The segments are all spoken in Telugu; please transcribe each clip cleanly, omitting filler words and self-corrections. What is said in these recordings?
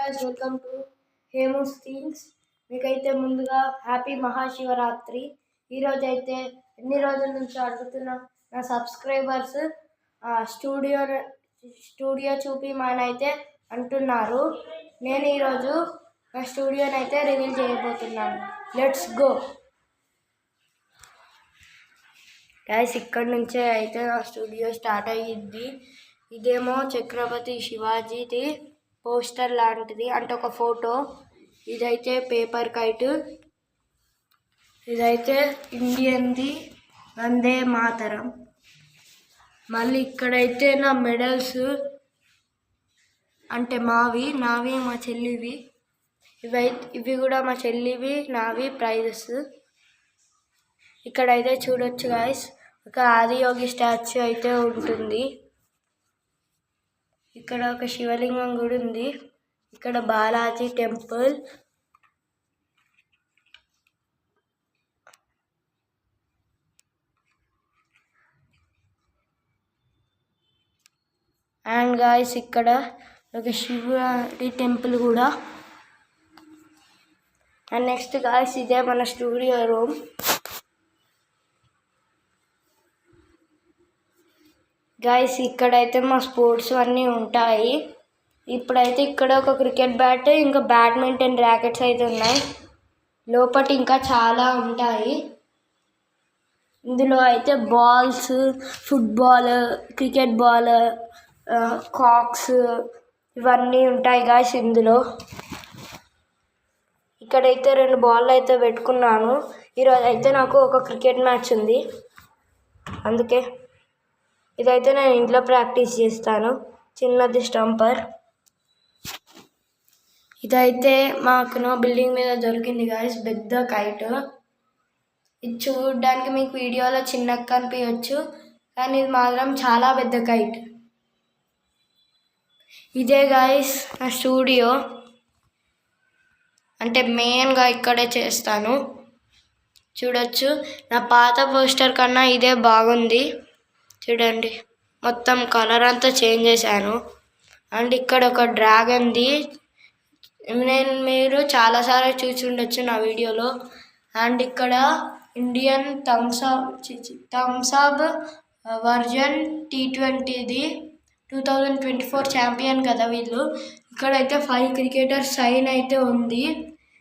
Guys, welcome to Hemu's things. మీకైతే ముందుగా హ్యాపీ మహాశివరాత్రి. ఈరోజు అయితే ఎన్ని రోజుల నుంచి అడుగుతున్న నా సబ్స్క్రైబర్స్ స్టూడియో చూపిమనైతే అంటున్నారు. నేను ఈరోజు నా స్టూడియోని అయితే రివీల్ చేయబోతున్నాను. Let's go guys. ఇక్కడ నుంచే అయితే నా స్టూడియో స్టార్ట్ అయ్యింది. ఇదేమో ఛత్రపతి శివాజీది పోస్టర్ లాంటిది, అంటే ఒక ఫోటో. ఇదైతే పేపర్ కైట్, ఇదైతే ఇండియన్ది వందే మాతరం. మళ్ళీ ఇక్కడైతే నా మెడల్స్, అంటే నావి మా చెల్లివి. ఇవి కూడా మా చెల్లివి, నావి ప్రైజెస్. ఇక్కడైతే చూడొచ్చు గాయస్, ఒక ఆదియోగి స్టాచ్యూ అయితే ఉంటుంది. ఇక్కడ ఒక శివలింగం కూడా ఉంది. ఇక్కడ బాలాజీ టెంపుల్. అండ్ గాయస్, ఇక్కడ ఒక శివుడి టెంపుల్ కూడా. అండ్ నెక్స్ట్ గాయస్, ఇదే మన స్టూడియో రూమ్. గాయస్, ఇక్కడైతే మా స్పోర్ట్స్ అన్నీ ఉంటాయి. ఇప్పుడైతే ఇక్కడ ఒక క్రికెట్ బ్యాట్, ఇంకా బ్యాడ్మింటన్ ర్యాకెట్స్ అయితే ఉన్నాయి. లోపల ఇంకా చాలా ఉంటాయి. ఇందులో అయితే balls, football, cricket ball, cocks ఇవన్నీ ఉంటాయి గాయస్ ఇందులో. ఇక్కడైతే 2 బాల్ అయితే పెట్టుకున్నాను. ఈరోజు అయితే నాకు ఒక క్రికెట్ మ్యాచ్ ఉంది, అందుకే ఇదైతే నేను ఇంట్లో ప్రాక్టీస్ చేస్తాను. చిన్నది స్టంపర్. ఇదైతే మాకు నా బిల్డింగ్ మీద దొరికింది గాయస్, పెద్ద కైట్. ఇది చూడడానికి మీకు వీడియోలో చిన్నగా కనిపించవచ్చు, కానీ ఇది మాత్రం చాలా పెద్ద కైట్. ఇదే గాయస్ నా స్టూడియో, అంటే మెయిన్గా ఇక్కడే చేస్తాను. చూడొచ్చు, నా పాత పోస్టర్ కన్నా ఇదే బాగుంది. చూడండి, మొత్తం కలర్ అంతా చేంజ్ చేశాను. అండ్ ఇక్కడ ఒక డ్రాగన్ది, మీరు చాలాసార్లు చూసి ఉండొచ్చు నా వీడియోలో. అండ్ ఇక్కడ ఇండియన్ థమ్సప్ వర్జన్ T20ది 2024 ఛాంపియన్ కదా వీళ్ళు. ఇక్కడైతే 5 క్రికెటర్స్ సైన్ అయితే ఉంది.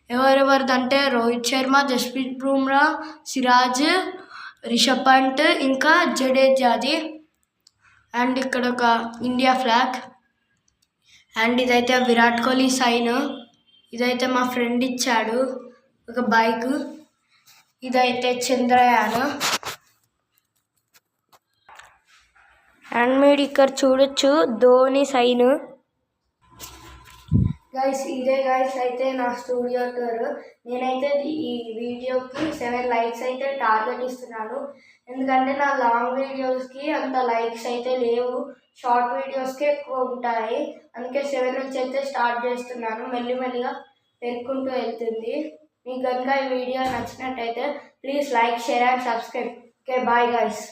ఎవరెవరిదంటే రోహిత్ శర్మ, జస్ప్రీత్ బుమ్రా, సిరాజ్, రిషబ్ పంట్, ఇంకా జడేజాది. అండ్ ఇక్కడ ఒక ఇండియా ఫ్లాగ్. అండ్ ఇదైతే విరాట్ కోహ్లీ సైన్. ఇదైతే మా ఫ్రెండ్ ఇచ్చాడు, ఒక బైక్. ఇదైతే చంద్రయాన్. అండ్ మీరు ఇక్కడ చూడొచ్చు ధోని సైన్. గైస్, ఇదే గైస్ అయితే నా స్టూడియో టూర్. నేనైతే ఈ వీడియోకి 7 లైక్స్ అయితే టార్గెట్ ఇస్తున్నాను. ఎందుకంటే నా లాంగ్ వీడియోస్కి అంత లైక్స్ అయితే లేవు, షార్ట్ వీడియోస్కి ఎక్కువ ఉంటాయి. అందుకే 7 నుంచి అయితే స్టార్ట్ చేస్తున్నాను. మెల్లిమెల్లిగా పెరుగుకుంటూ వెళ్తుంది. మీకు కనుక ఈ వీడియో నచ్చినట్టయితే please like, share and subscribe. Okay, bye guys.